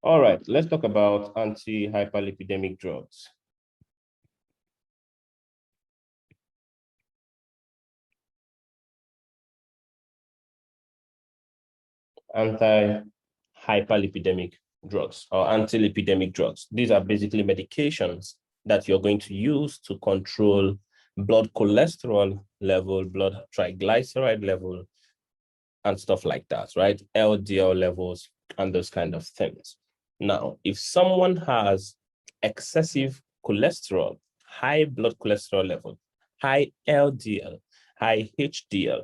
All right, let's talk about anti-hyperlipidemic drugs. Anti-hyperlipidemic drugs or anti-lipidemic drugs. These are basically medications that you're going to use to control blood cholesterol level, blood triglyceride level, and stuff like that, right? LDL levels and those kind of things. Now, if someone has excessive cholesterol, high blood cholesterol level, high LDL, high HDL,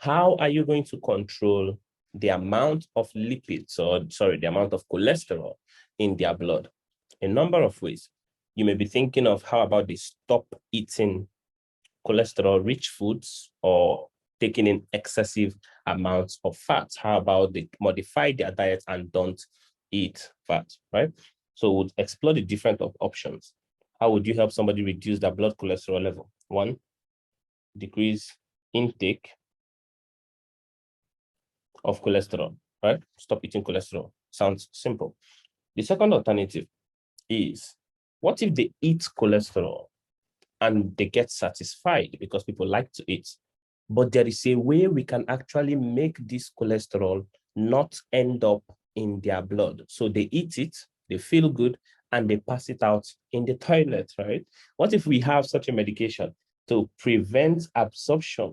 how are you going to control the amount of lipids, or sorry, the amount of cholesterol in their blood? A number of ways. You may be thinking of how about they stop eating cholesterol-rich foods or taking in excessive amounts of fat. How about they modify their diet and don't eat fat, right? So we'll explore the different options. How would you help somebody reduce their blood cholesterol level? One, decrease intake of cholesterol, right? Stop eating cholesterol. Sounds simple. The second alternative is, what if they eat cholesterol and they get satisfied because people like to eat, but there is a way we can actually make this cholesterol not end up in their blood. So they eat it, they feel good, and they pass it out in the toilet, right? What if we have such a medication to prevent absorption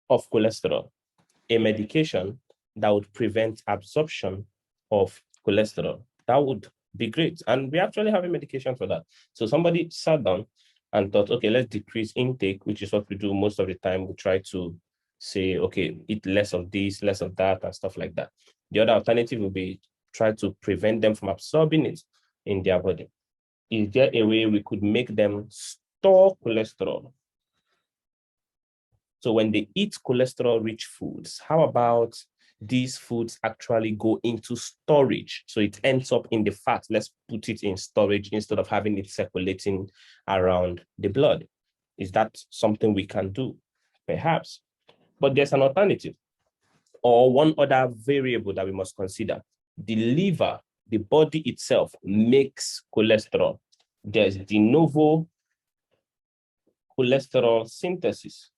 of cholesterol, a medication that would prevent absorption of cholesterol? That would be great. And we actually have a medication for that. So somebody sat down and thought, okay, let's decrease intake, which is what we do most of the time. We try to say, okay, eat less of this, less of that, and stuff like that. The other alternative would be try to prevent them from absorbing it in their body. Is there a way we could make them store cholesterol? So when they eat cholesterol-rich foods, how about these foods actually go into storage? So it ends up in the fat. Let's put it in storage instead of having it circulating around the blood. Is that something we can do? Perhaps. But there's an alternative, or one other variable that we must consider. The liver, the body itself, makes cholesterol. There's de novo cholesterol synthesis.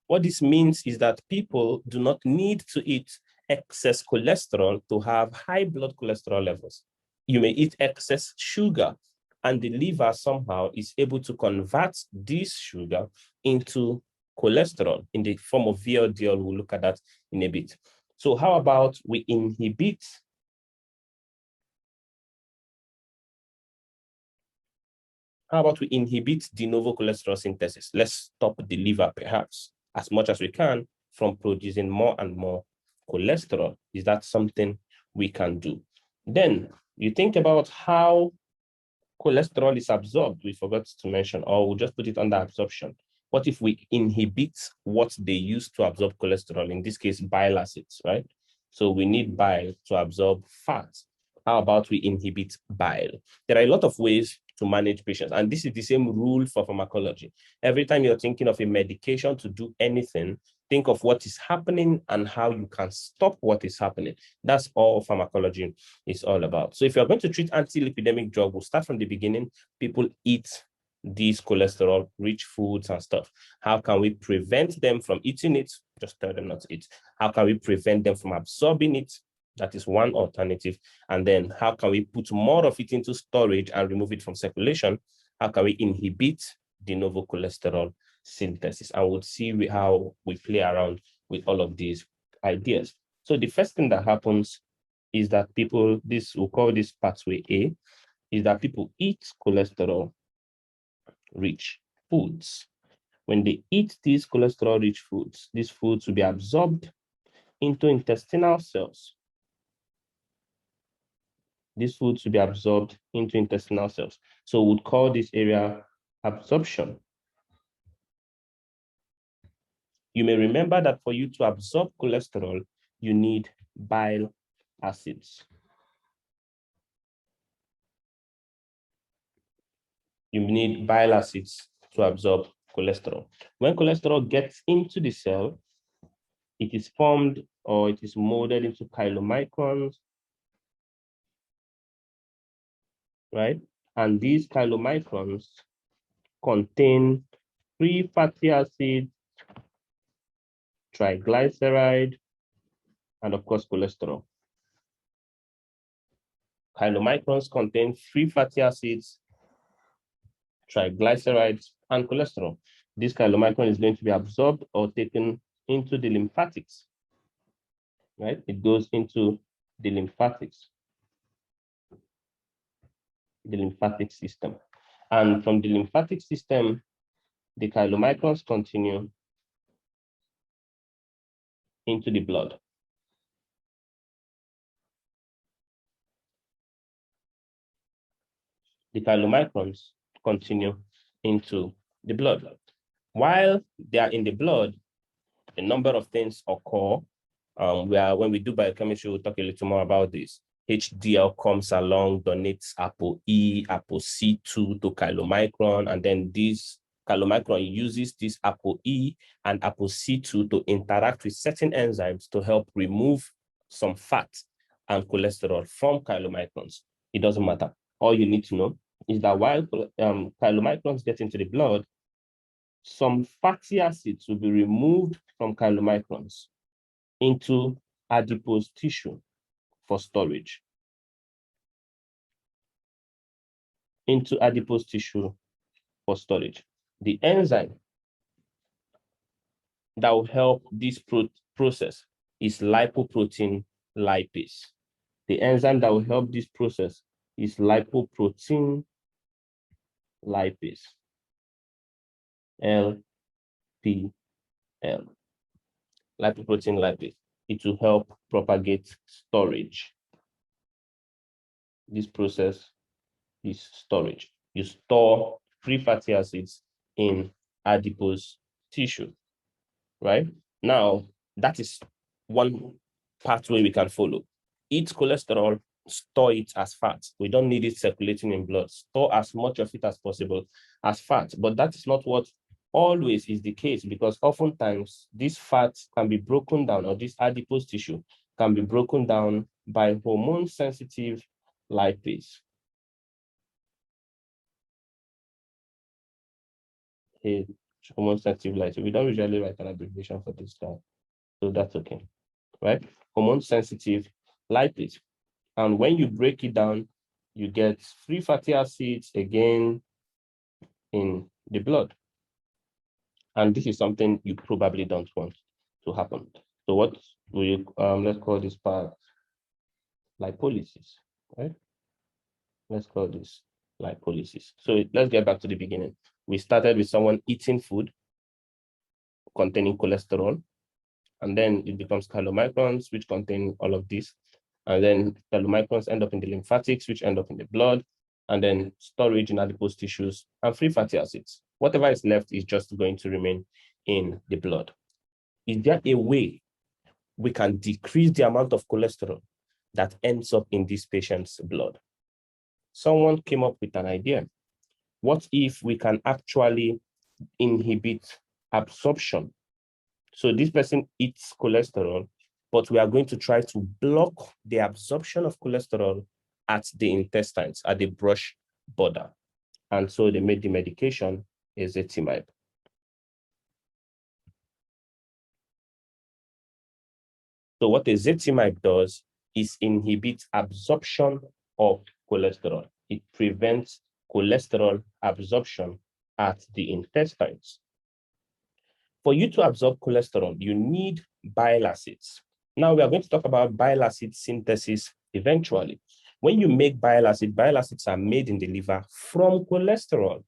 What this means is that people do not need to eat excess cholesterol to have high blood cholesterol levels. You may eat excess sugar, and the liver somehow is able to convert this sugar into cholesterol in the form of VLDL. We'll look at that in a bit. So how about we inhibit de novo cholesterol synthesis? Let's stop the liver, perhaps, as much as we can from producing more and more cholesterol. Is that something we can do? Then you think about how cholesterol is absorbed. We forgot to mention, or we'll just put it under absorption. What if we inhibit what they use to absorb cholesterol? In this case, bile acids, right? So we need bile to absorb fat. How about we inhibit bile? There are a lot of ways to manage patients, and this is the same rule for pharmacology. Every time you're thinking of a medication to do anything, think of what is happening and how you can stop what is happening. That's all pharmacology is all about. So if you're going to treat anti-lipidemic drug, we'll start from the beginning. People eat these cholesterol-rich foods and stuff. How can we prevent them from eating it? Just tell them not to eat. How can we prevent them from absorbing it? That is one alternative. And then how can we put more of it into storage and remove it from circulation? How can we inhibit de novo cholesterol synthesis? And we'll see how we play around with all of these ideas. So the first thing that happens is that people, we'll call this pathway A, is that people eat cholesterol-rich foods. When they eat these cholesterol-rich foods, these foods will be absorbed into intestinal cells. These foods will be absorbed into intestinal cells. So we'd call this area absorption. You may remember that for you to absorb cholesterol, you need bile acids. You need bile acids to absorb cholesterol. When cholesterol gets into the cell, it is formed or it is molded into chylomicrons, right? And these chylomicrons contain free fatty acids, triglyceride, and of course, cholesterol. Chylomicrons contain free fatty acids, triglycerides, and cholesterol. This chylomicron is going to be absorbed or taken into the lymphatics, right? It goes into the lymphatics, the lymphatic system. And from the lymphatic system, the chylomicrons continue into the blood. The chylomicrons continue into the blood. While they are in the blood, a number of things occur. When we do biochemistry, we'll talk a little more about this. HDL comes along, donates ApoE, ApoC2 to chylomicron, and then this chylomicron uses this ApoE and ApoC2 to interact with certain enzymes to help remove some fat and cholesterol from chylomicrons. It doesn't matter. All you need to know is that while chylomicrons get into the blood, some fatty acids will be removed from chylomicrons into adipose tissue for storage. Into adipose tissue for storage. The enzyme that will help this process is lipoprotein lipase. The enzyme that will help this process is lipoprotein lipase, LPL. Lipoprotein lipase. It will help propagate storage. This process is storage. You store free fatty acids in adipose tissue, right? Now, that is one pathway we can follow. Eat cholesterol, store it as fat. We don't need it circulating in blood. Store as much of it as possible as fat. But that is not what always is the case, because oftentimes this fat can be broken down, or this adipose tissue can be broken down by hormone-sensitive lipase. Hormone-sensitive lipase. We don't usually write an abbreviation for this guy, so that's okay, right? Hormone-sensitive lipase. And when you break it down, you get free fatty acids again in the blood. And this is something you probably don't want to happen. So what we let's call this part lipolysis, right? Let's call this lipolysis. So let's get back to the beginning. We started with someone eating food containing cholesterol, and then it becomes chylomicrons, which contain all of this. And then chylomicrons end up in the lymphatics, which end up in the blood, and then storage in adipose tissues and free fatty acids. Whatever is left is just going to remain in the blood. Is there a way we can decrease the amount of cholesterol that ends up in this patient's blood? Someone came up with an idea. What if we can actually inhibit absorption? So this person eats cholesterol, but we are going to try to block the absorption of cholesterol at the intestines, at the brush border. And so they made the medication ezetimibe. So what ezetimibe does is inhibit absorption of cholesterol. It prevents cholesterol absorption at the intestines. For you to absorb cholesterol, you need bile acids. Now we are going to talk about bile acid synthesis eventually. When you make bile acids are made in the liver from cholesterol.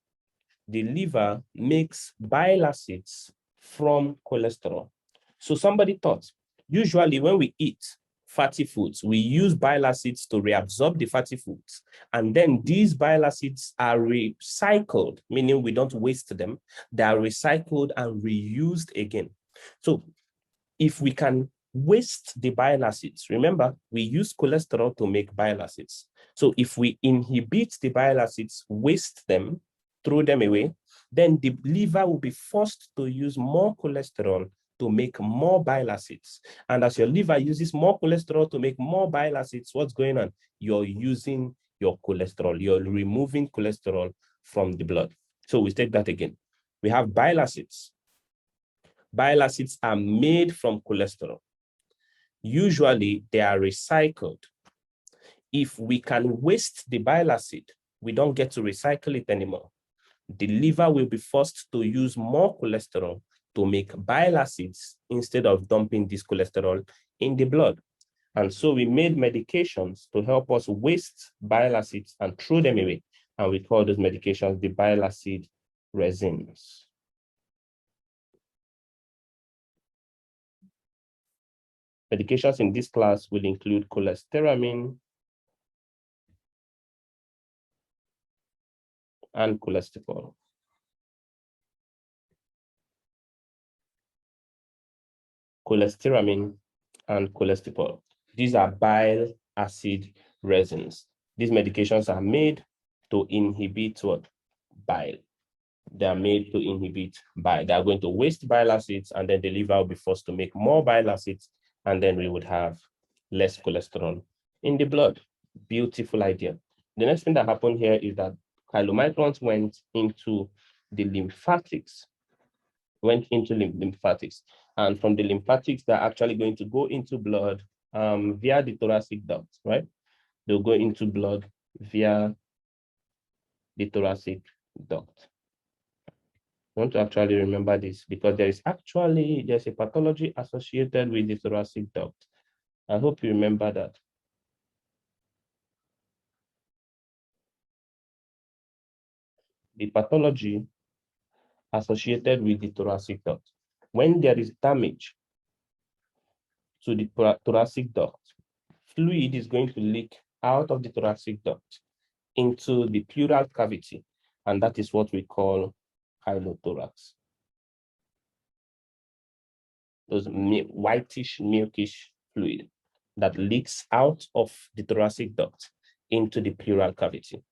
The liver makes bile acids from cholesterol. So somebody thought, usually when we eat fatty foods, we use bile acids to reabsorb the fatty foods. And then these bile acids are recycled, meaning we don't waste them. They are recycled and reused again. So if we can waste the bile acids, remember, we use cholesterol to make bile acids. So if we inhibit the bile acids, waste them, throw them away, then the liver will be forced to use more cholesterol to make more bile acids. And as your liver uses more cholesterol to make more bile acids, what's going on? You're using your cholesterol. You're removing cholesterol from the blood. So we take that again. We have bile acids. Bile acids are made from cholesterol. Usually, they are recycled. If we can waste the bile acid, we don't get to recycle it anymore. The liver will be forced to use more cholesterol to make bile acids instead of dumping this cholesterol in the blood. And so we made medications to help us waste bile acids and throw them away. And we call those medications the bile acid resins. Medications in this class will include cholestyramine and cholesterol. Cholestyramine and cholesterol. These are bile acid resins. These medications are made to inhibit what? Bile. They are made to inhibit bile. They are going to waste bile acids, and then the liver will be forced to make more bile acids, and then we would have less cholesterol in the blood. Beautiful idea. The next thing that happened here is that chylomicrons went into the lymphatics, and from the lymphatics, they're actually going to go into blood via the thoracic duct, right? They'll go into blood via the thoracic duct. I want to actually remember this because there's a pathology associated with the thoracic duct. I hope you remember that. The pathology associated with the thoracic duct. When there is damage to the thoracic duct, fluid is going to leak out of the thoracic duct into the pleural cavity, and that is what we call chylothorax. Those whitish, milkish fluid that leaks out of the thoracic duct into the pleural cavity.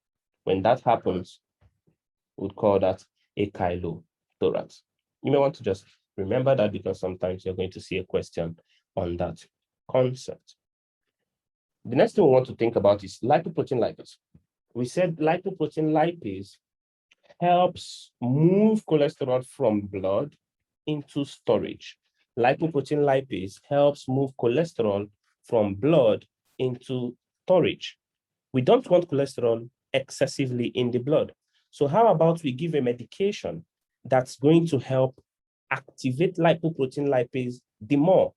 When that happens, we'd call that a chylothorax. You may want to just remember that because sometimes you're going to see a question on that concept. The next thing we want to think about is lipoprotein lipase. We said lipoprotein lipase helps move cholesterol from blood into storage. Lipoprotein lipase helps move cholesterol from blood into storage. We don't want cholesterol excessively in the blood. So how about we give a medication that's going to help activate lipoprotein lipase the more?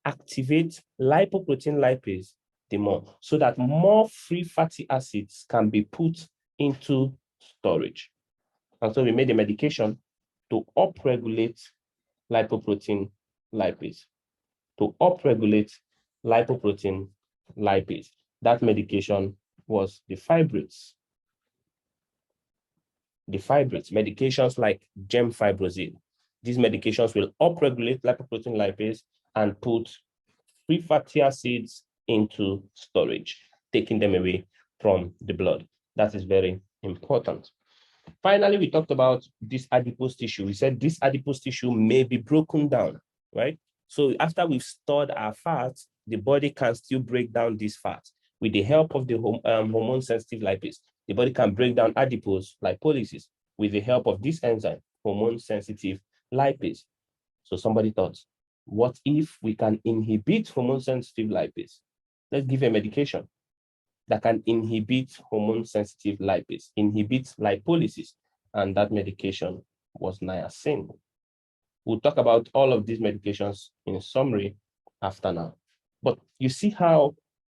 Activate lipoprotein lipase the more, so that more free fatty acids can be put into storage. And so we made a medication to upregulate lipoprotein lipase. To upregulate lipoprotein lipase. That medication was the fibrates. The fibrates, medications like gemfibrozil. These medications will upregulate lipoprotein lipase and put free fatty acids into storage, taking them away from the blood. That is very important. Finally, we talked about this adipose tissue. We said this adipose tissue may be broken down, right? So after we've stored our fats, the body can still break down these fats with the help of the hormone-sensitive lipase. The body can break down adipose lipolysis with the help of this enzyme, hormone-sensitive lipase. So somebody thought, what if we can inhibit hormone-sensitive lipase? Let's give a medication that can inhibit hormone-sensitive lipase, inhibit lipolysis, and that medication was niacin. We'll talk about all of these medications in summary after now. But you see how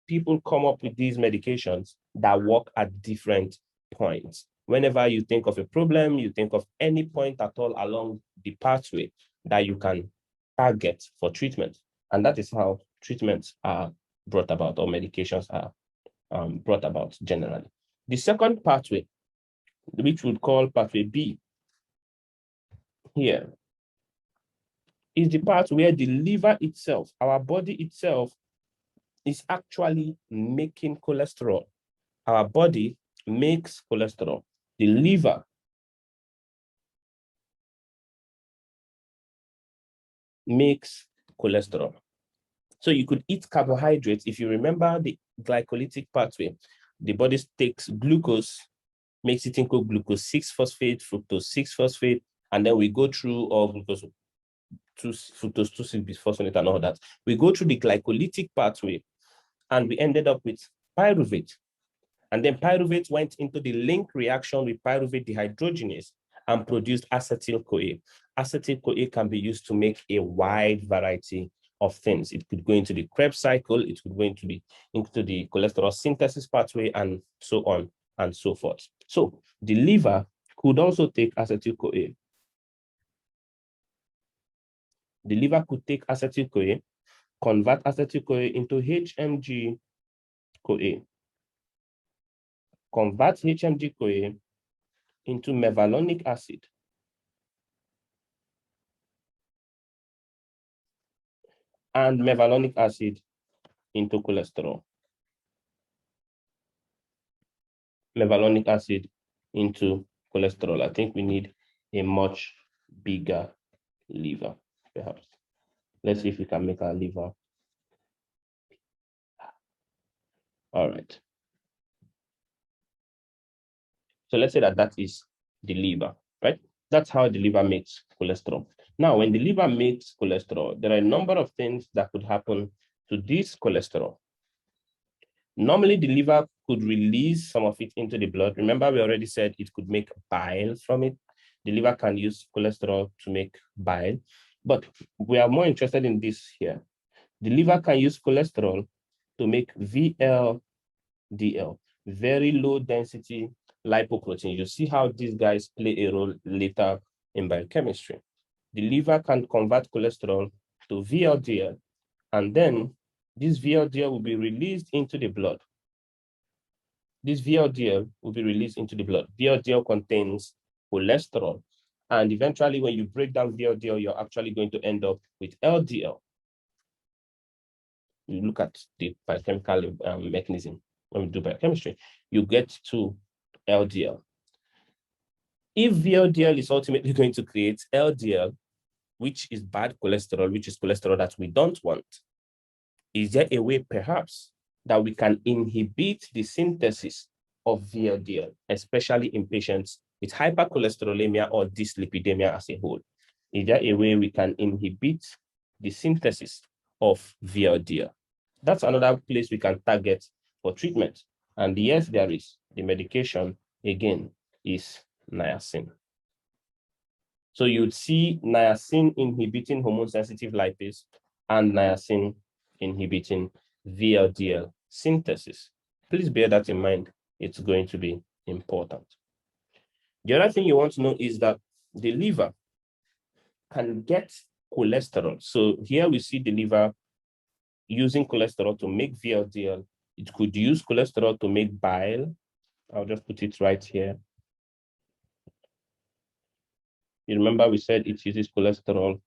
people come up with these medications that work at different points. Whenever you think of a problem, you think of any point at all along the pathway that you can target for treatment. And that is how treatments are brought about, or medications are brought about generally. The second pathway, which we'll call pathway B here, is the part where the liver itself, our body itself, is actually making cholesterol. Our body makes cholesterol. The liver makes cholesterol. So you could eat carbohydrates. If you remember the glycolytic pathway, the body takes glucose, makes it into glucose 6-phosphate, fructose 6-phosphate, and then we go through all glucose fructose 2,6-bisphosphonate and all that. We go through the glycolytic pathway, and we ended up with pyruvate. And then pyruvate went into the link reaction with pyruvate dehydrogenase and produced acetyl-CoA. Acetyl-CoA can be used to make a wide variety of things. It could go into the Krebs cycle, it could go into the cholesterol synthesis pathway, and so on and so forth. So the liver could also take acetyl-CoA. The liver could take acetyl-CoA, convert acetyl-CoA into HMG-CoA, convert HMG-CoA into mevalonic acid, and mevalonic acid into cholesterol. Mevalonic acid into cholesterol. I think we need a much bigger liver, perhaps. Let's see if we can make our liver. All right. So let's say that is the liver, right? That's how the liver makes cholesterol. Now, when the liver makes cholesterol, there are a number of things that could happen to this cholesterol. Normally, the liver could release some of it into the blood. Remember, we already said it could make bile from it. The liver can use cholesterol to make bile, but we are more interested in this here. The liver can use cholesterol to make VLDL, very low density lipoprotein. You see how these guys play a role later in biochemistry. The liver can convert cholesterol to VLDL, and then this VLDL will be released into the blood. This VLDL will be released into the blood. VLDL contains cholesterol, and eventually when you break down VLDL, you're actually going to end up with LDL. You look at the biochemical mechanism when we do biochemistry, you get to LDL. If VLDL is ultimately going to create LDL, which is bad cholesterol, which is cholesterol that we don't want, is there a way perhaps that we can inhibit the synthesis of VLDL, especially in patients with hypercholesterolemia or dyslipidemia as a whole? Is there a way we can inhibit the synthesis of VLDL? That's another place we can target for treatment. And yes, there is. The medication, again, is niacin. So you'd see niacin inhibiting hormone-sensitive lipase and niacin inhibiting VLDL synthesis. Please bear that in mind. It's going to be important. The other thing you want to know is that the liver can get cholesterol. So here we see the liver using cholesterol to make VLDL. It could use cholesterol to make bile. I'll just put it right here. You remember we said it uses cholesterol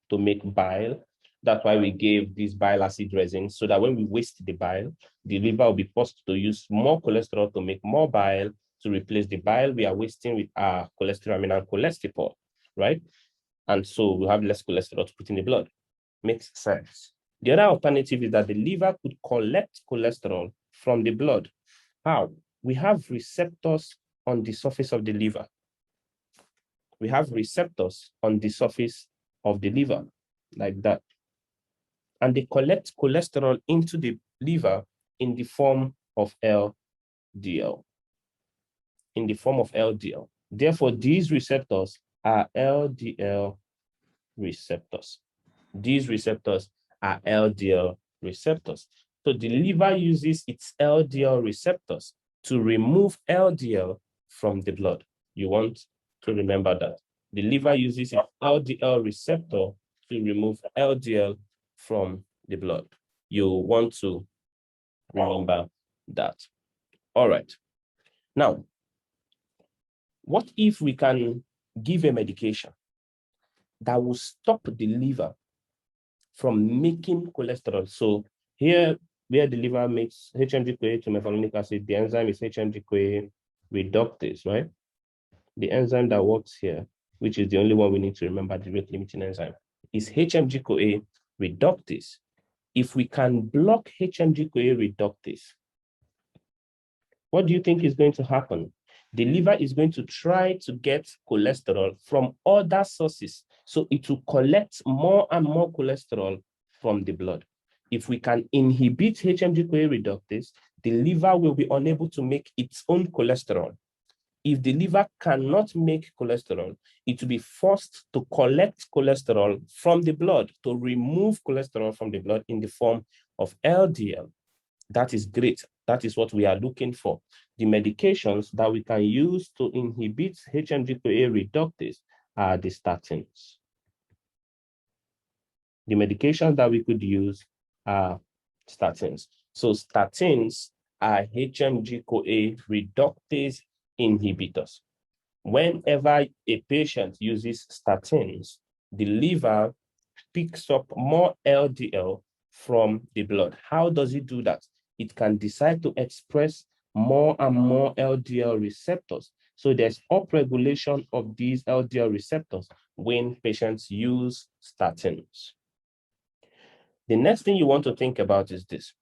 to make bile. That's why we gave this bile acid resin, so that when we waste the bile, the liver will be forced to use more cholesterol to make more bile to replace the bile we are wasting with our cholestyramine and cholesterol, right? And so we have less cholesterol to put in the blood. Makes sense. The other alternative is that the liver could collect cholesterol from the blood. How? We have receptors on the surface of the liver. We have receptors on the surface of the liver, like that. And they collect cholesterol into the liver in the form of LDL. In the form of LDL. Therefore, these receptors are LDL receptors. These receptors are LDL receptors. So the liver uses its LDL receptors to remove LDL from the blood. You want to remember that. The liver uses its LDL receptor to remove LDL from the blood. You want to remember that. All right. Now, what if we can give a medication that will stop the liver from making cholesterol? So here, where the liver makes HMG-CoA to mevalonic acid, the enzyme is HMG-CoA reductase, right? The enzyme that works here, which is the only one we need to remember, the rate limiting enzyme. is HMG-CoA reductase. If we can block HMG-CoA reductase, what do you think is going to happen? The liver is going to try to get cholesterol from other sources. So it will collect more and more cholesterol from the blood. If we can inhibit HMG-CoA reductase, the liver will be unable to make its own cholesterol. If the liver cannot make cholesterol, it will be forced to collect cholesterol from the blood, to remove cholesterol from the blood in the form of LDL. That is great. That is what we are looking for. The medications that we can use to inhibit HMG-CoA reductase are the statins. The medications that we could use are statins. So statins are HMG-CoA reductase inhibitors. Whenever a patient uses statins, the liver picks up more LDL from the blood. How does it do that? It can decide to express more and more LDL receptors. So there's upregulation of these LDL receptors when patients use statins. The next thing you want to think about is this.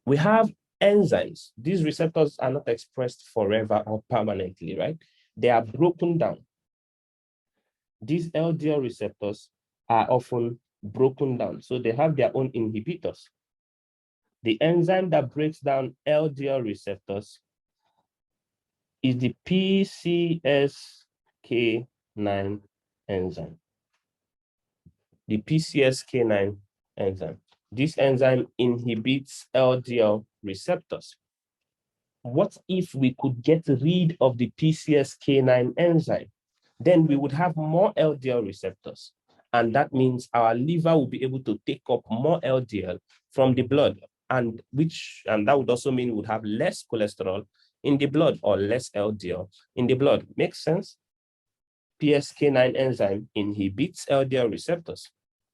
We have enzymes. These receptors are not expressed forever or permanently, right? They are broken down. These LDL receptors are often broken down. So they have their own inhibitors. The enzyme that breaks down LDL receptors is the PCSK9 enzyme. The PCSK9 enzyme. This enzyme inhibits LDL receptors. What if we could get rid of the PCSK9 enzyme? Then we would have more LDL receptors. And that means our liver will be able to take up more LDL from the blood. And that would also mean we would have less cholesterol in the blood, or less LDL in the blood. Makes sense? PCSK9 enzyme inhibits LDL receptors.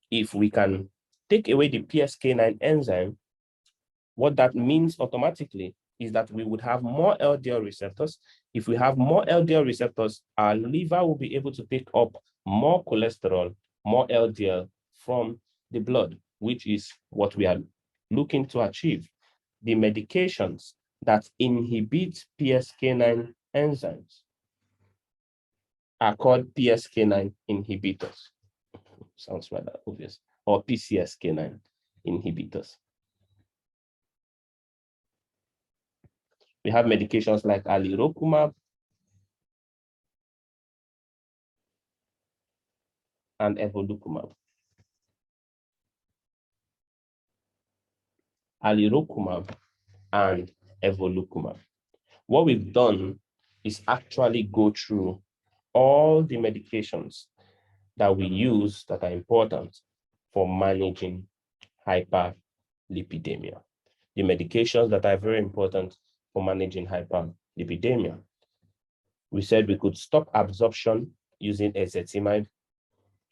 If we can take away the PCSK9 enzyme, what that means automatically is that we would have more LDL receptors. If we have more LDL receptors, our liver will be able to take up more cholesterol, more LDL from the blood, which is what we are looking to achieve. The medications that inhibit PCSK9 enzymes are called PCSK9 inhibitors. Sounds rather obvious. Or PCSK9 inhibitors. We have medications like alirocumab and evolocumab. Alirocumab and evolocumab. What we've done is actually go through all the medications that we use that are important for managing hyperlipidemia. The medications that are very important for managing hyperlipidemia. We said we could stop absorption using ezetimibe.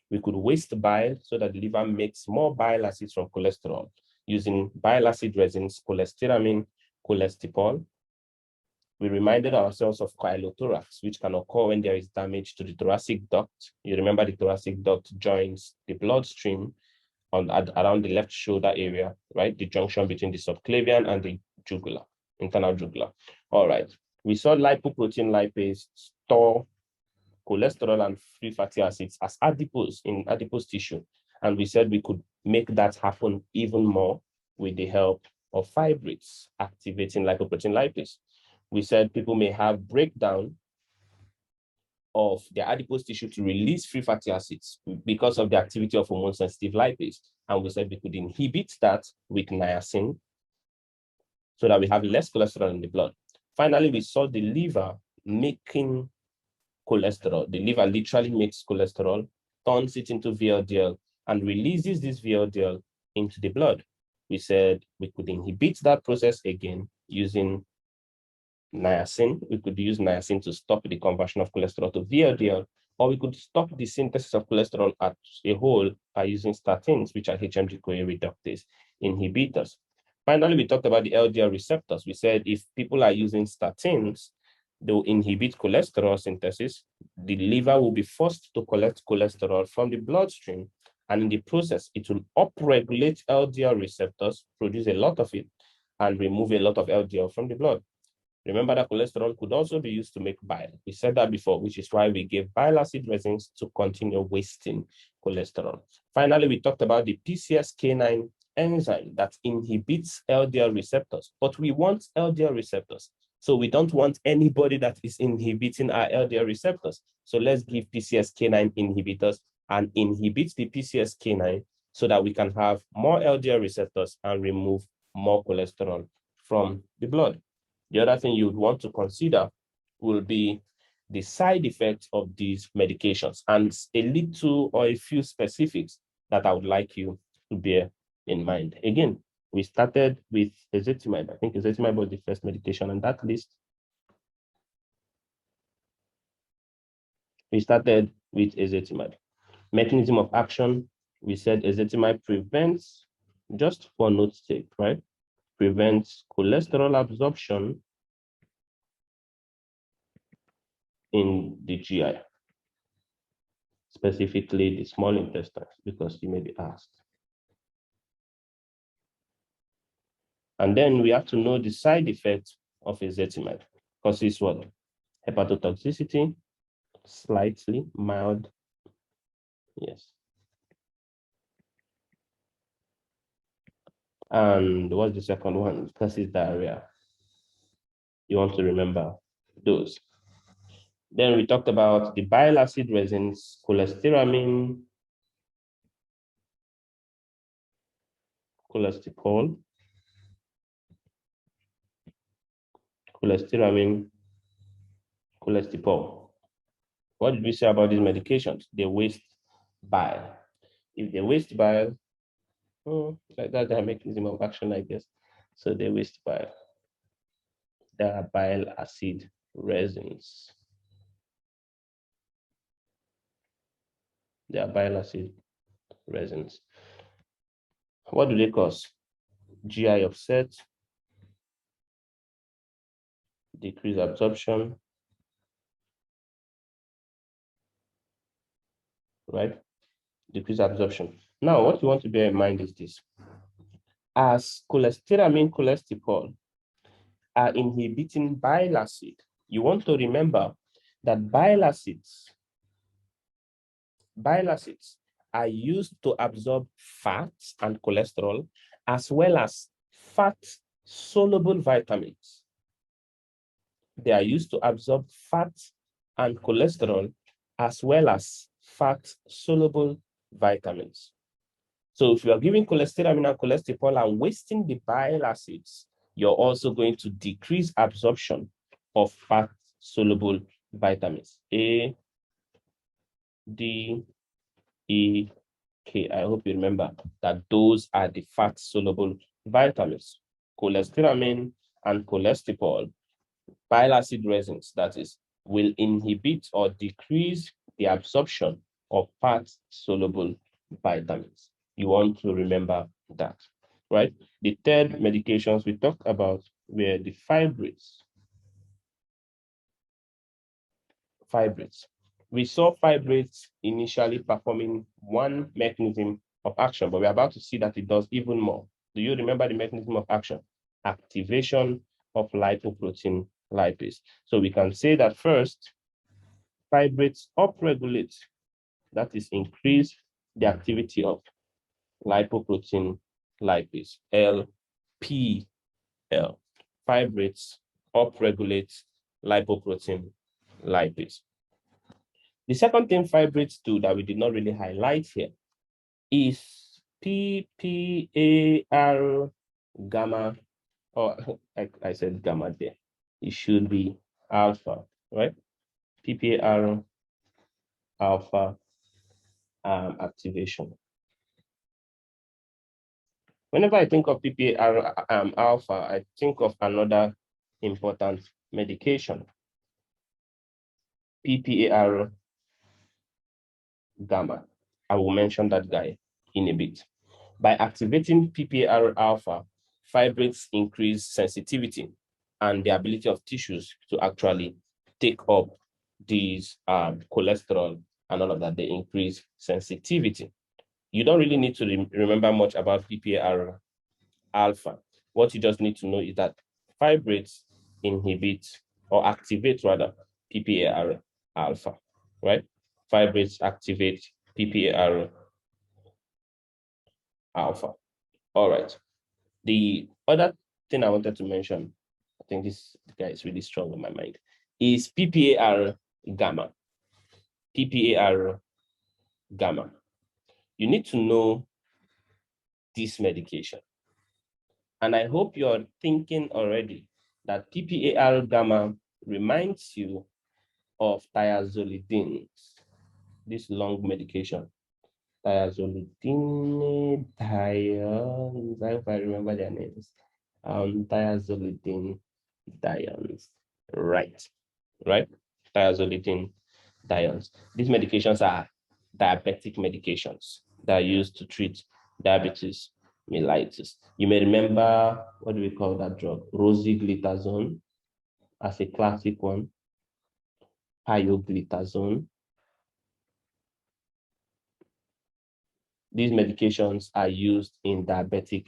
We could waste bile so that the liver makes more bile acids from cholesterol using bile acid resins, cholestyramine, cholestyramine. We reminded ourselves of chylothorax, which can occur when there is damage to the thoracic duct. You remember the thoracic duct joins the bloodstream around the left shoulder area, right? The junction between the subclavian and the jugular, internal jugular. All right. We saw lipoprotein lipase store cholesterol and free fatty acids as adipose in adipose tissue. And we said we could make that happen even more with the help of fibrates activating lipoprotein lipase. We said people may have breakdown of their adipose tissue to release free fatty acids because of the activity of hormone-sensitive lipase. And we said we could inhibit that with niacin so that we have less cholesterol in the blood. Finally, we saw the liver making cholesterol. The liver literally makes cholesterol, turns it into VLDL, and releases this VLDL into the blood. We said we could inhibit that process again using niacin. We could use niacin to stop the conversion of cholesterol to VLDL, or we could stop the synthesis of cholesterol as a whole by using statins, which are HMG-CoA reductase inhibitors. Finally, we talked about the LDL receptors. We said if people are using statins, they will inhibit cholesterol synthesis. The liver will be forced to collect cholesterol from the bloodstream, and in the process, it will upregulate LDL receptors, produce a lot of it, and remove a lot of LDL from the blood. Remember that cholesterol could also be used to make bile. We said that before, which is why we gave bile acid resins to continue wasting cholesterol. Finally, we talked about the PCSK9 enzyme that inhibits LDL receptors, but we want LDL receptors. So we don't want anybody that is inhibiting our LDL receptors. So let's give PCSK9 inhibitors and inhibit the PCSK9 so that we can have more LDL receptors and remove more cholesterol from the blood. The other thing you would want to consider will be the side effects of these medications and a little or a few specifics that I would like you to bear in mind. Again, we started with ezetimibe. I think ezetimibe was the first medication on that list. We started with ezetimibe. Mechanism of action, we said ezetimibe prevents, just for note's sake, right? Prevents cholesterol absorption in the GI, specifically the small intestines, because you may be asked. And then we have to know the side effects of ezetimibe. Causes what? Hepatotoxicity, slightly mild, yes. And what's the second one? Causes diarrhea. You want to remember those. Then we talked about the bile acid resins, cholestyramine, cholestyramine, cholestyramine. What did we say about these medications? They waste bile. If they waste bile, that's their mechanism of action, I guess. So they waste bile. There are bile acid resins. They are bile acid resins. What do they cause? GI upset, decreased absorption, right? Decreased absorption. Now, what you want to bear in mind is this. As cholestyramine, cholesterol are inhibiting bile acid, you want to remember that bile acids are used to absorb fats and cholesterol, as well as fat-soluble vitamins. They are used to absorb fat and cholesterol, as well as fat-soluble vitamins. So if you are giving cholestyramine and cholesterol and wasting the bile acids, you're also going to decrease absorption of fat-soluble vitamins. A, D, E, K. I hope you remember that those are the fat-soluble vitamins. Cholestyramine and cholesterol, bile acid resins, that is, will inhibit or decrease the absorption of fat-soluble vitamins. You want to remember that, right? The third medications we talked about were the fibrates. We saw fibrates initially performing one mechanism of action, but we're about to see that it does even more. Do you remember the mechanism of action? Activation of lipoprotein lipase. So we can say that first, fibrates upregulate, that is, increase the activity of lipoprotein lipase, LPL. Fibrates upregulate lipoprotein lipase. The second thing fibrates do that we did not really highlight here is PPAR gamma, or I said gamma there. It should be alpha, right? PPAR alpha activation. Whenever I think of PPAR alpha, I think of another important medication, PPAR gamma. I will mention that guy in a bit. By activating PPAR alpha, fibrates increase sensitivity and the ability of tissues to actually take up these cholesterol and all of that, they increase sensitivity. You don't really need to remember much about PPAR alpha. What you just need to know is that fibrates inhibit or activate rather PPAR alpha, right? Fibrates activate PPAR alpha. All right. The other thing I wanted to mention, I think this guy is really strong in my mind, is PPAR gamma. PPAR gamma. You need to know this medication. And I hope you're thinking already that PPAR gamma reminds you of thiazolidine, this long medication. Thiazolidine, I hope I remember their names. Thiazolidine diones. Right. Thiazolidine diones. These medications are diabetic medications that are used to treat diabetes mellitus. You may remember, what do we call that drug? Rosiglitazone as a classic one. Pioglitazone. These medications are used in diabetic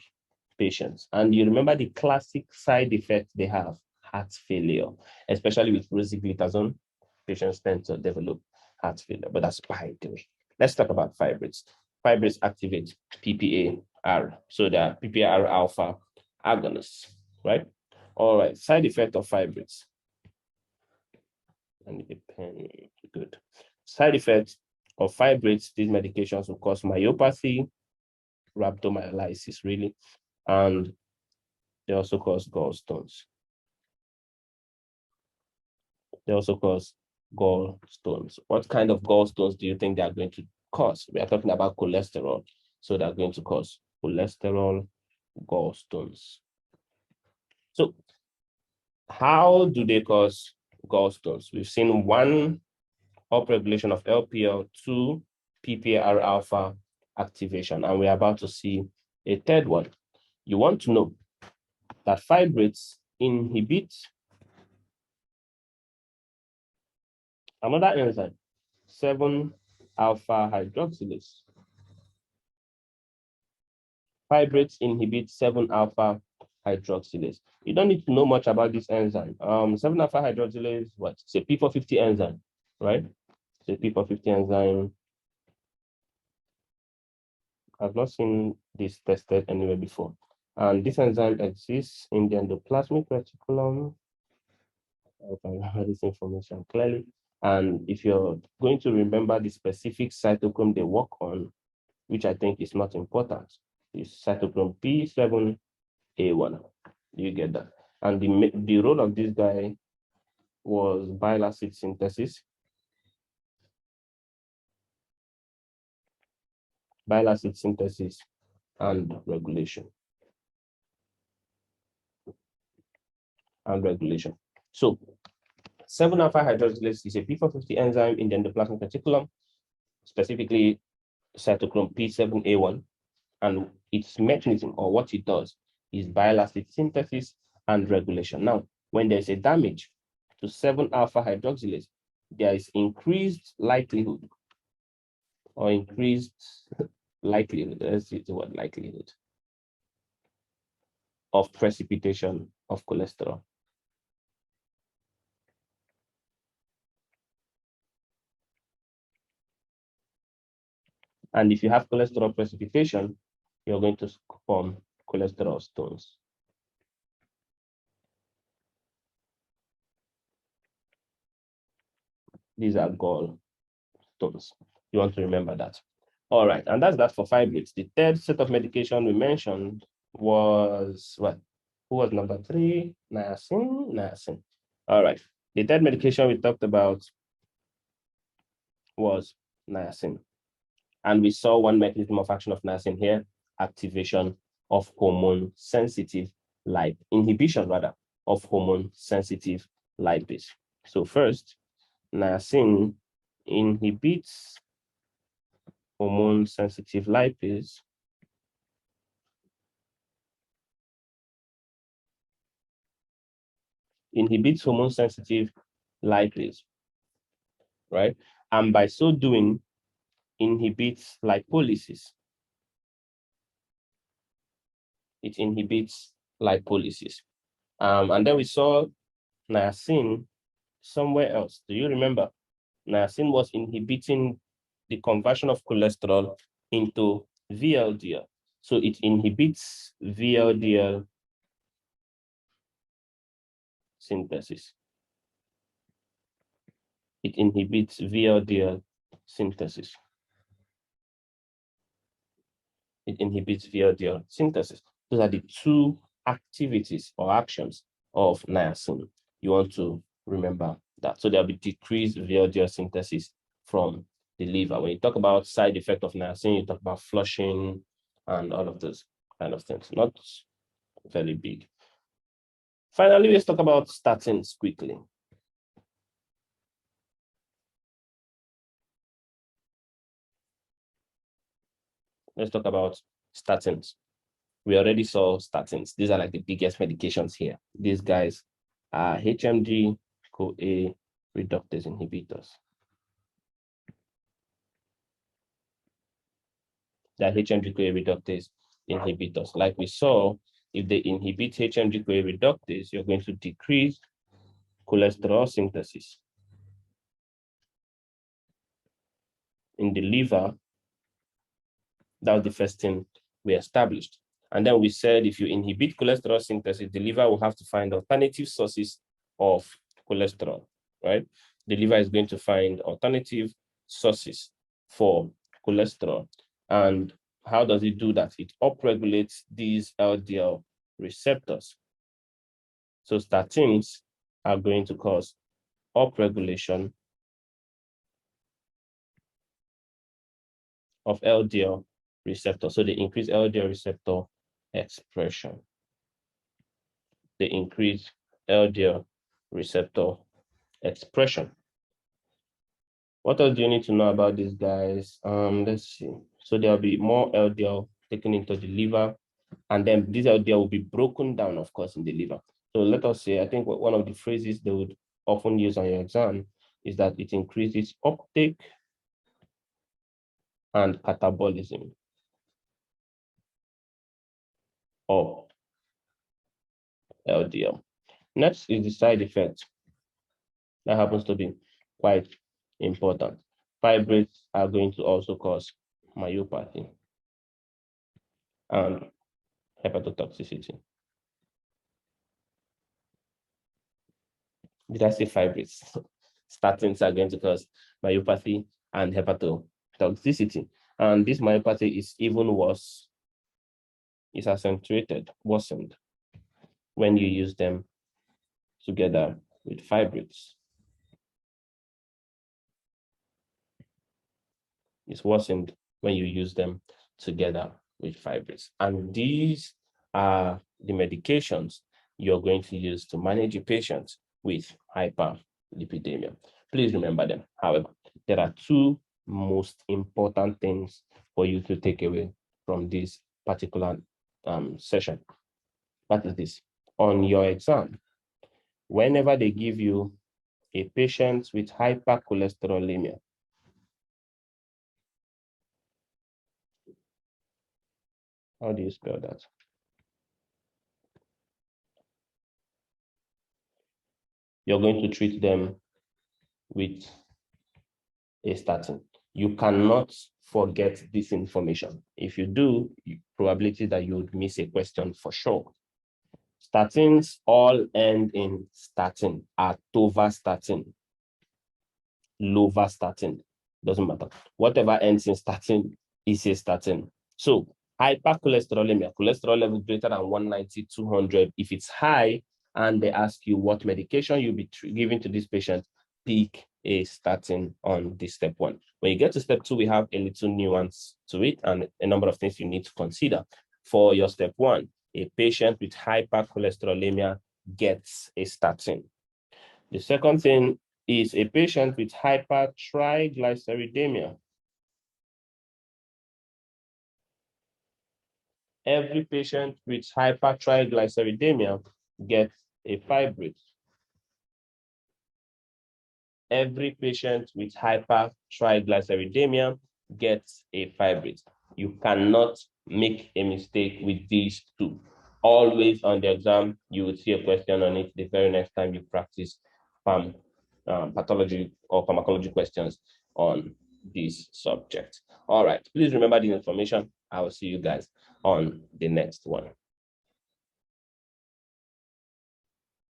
patients. And you remember the classic side effects they have, heart failure, especially with rosiglitazone, patients tend to develop heart failure, but that's by the way. Let's talk about fibrates. Fibrates activate PPAR, so they are PPAR alpha agonists, right? All right, side effect of fibrates. And the pen, good. Side effects of fibrates, these medications will cause myopathy, rhabdomyolysis, really, and they also cause gallstones. They also cause gallstones. What kind of gallstones do you think they are going to cause? We are talking about cholesterol, so they are going to cause cholesterol gallstones. So how do they cause gallstones? We've seen one, upregulation of LPL, two, PPAR alpha activation, and we're about to see a third one. You want to know that fibrates inhibit another enzyme, 7-alpha hydroxylase. Fibrates inhibit 7-alpha hydroxylase. You don't need to know much about this enzyme. 7-alpha hydroxylase, what? It's a P450 enzyme, right? It's a P450 enzyme. I've not seen this tested anywhere before. And this enzyme exists in the endoplasmic reticulum. I can remember this information clearly. And if you're going to remember the specific cytochrome they work on, which I think is not important, is cytochrome P7A1. You get that? And the role of this guy was bile acid synthesis, and regulation. So 7-alpha hydroxylase is a P450 enzyme in the endoplasmic reticulum, specifically cytochrome P7A1, and its mechanism, or what it does, is bile acid synthesis and regulation. Now, when there's a damage to 7-alpha hydroxylase, there is increased likelihood, let's use the word likelihood, of precipitation of cholesterol. And if you have cholesterol precipitation, you're going to form cholesterol stones. These are gall stones. You want to remember that. All right, and that's that for fibrates. The third set of medication we mentioned was what? Who was number 3? Niacin. All right, the third medication we talked about was niacin. And we saw one mechanism of action of niacin here, activation of hormone-sensitive inhibition rather, of hormone-sensitive lipase. So first, niacin inhibits hormone-sensitive lipase right? And by so doing, inhibits lipolysis. It inhibits lipolysis. And then we saw niacin somewhere else. Do you remember? Niacin was inhibiting the conversion of cholesterol into VLDL. So it inhibits VLDL synthesis. It inhibits VLDL synthesis. It inhibits VLDL synthesis. Those are the two activities or actions of niacin. You want to remember that. So there'll be decreased VLDL synthesis from the liver. When you talk about side effect of niacin, you talk about flushing and all of those kind of things. Not very big. Finally, let's talk about statins quickly. Let's talk about statins. We already saw statins. These are like the biggest medications here. These guys are HMG-CoA reductase inhibitors. They're HMG-CoA reductase inhibitors. Like we saw, if they inhibit HMG-CoA reductase, you're going to decrease cholesterol synthesis in the liver. That was the first thing we established. And then we said if you inhibit cholesterol synthesis, the liver will have to find alternative sources of cholesterol, right? The liver is going to find alternative sources for cholesterol. And how does it do that? It upregulates these LDL receptors. So statins are going to cause upregulation of LDL receptor. So they increase LDL receptor expression. They increase LDL receptor expression. What else do you need to know about these guys? Let's see. So there'll be more LDL taken into the liver, and then this LDL will be broken down, of course, in the liver. So let us say, I think one of the phrases they would often use on your exam is that it increases uptake and catabolism of LDL. Next is the side effect. That happens to be quite important. Fibrates are going to also cause myopathy and hepatotoxicity. Did I say fibrates? Statins are going to cause myopathy and hepatotoxicity. And this myopathy is even worse, is accentuated, worsened, when you use them together with fibrates. It's worsened when you use them together with fibrates. And these are the medications you're going to use to manage your patients with hyperlipidemia. Please remember them. However, there are two most important things for you to take away from this particular session. What is this? On your exam, whenever they give you a patient with hypercholesterolemia, how do you spell that? You're going to treat them with a statin. You cannot forget this information. If you do, probability that you would miss a question for sure. Statins all end in statin, atorvastatin, lovastatin, doesn't matter. Whatever ends in statin is a statin. So hypercholesterolemia, cholesterol level greater than 190, 200. If it's high and they ask you what medication you'll be giving to this patient, pick a statin on this step one. When you get to step two, we have a little nuance to it and a number of things you need to consider. For your step one, a patient with hypercholesterolemia gets a statin. The second thing is a patient with hypertriglyceridemia. Every patient with hypertriglyceridemia gets a fibrate. every patient with hypertriglyceridemia gets a fibrate. You cannot make a mistake with these two. Always on the exam, you will see a question on it the very next time you practice pathology or pharmacology questions on this subject. All right, please remember the information. I will see you guys on the next one.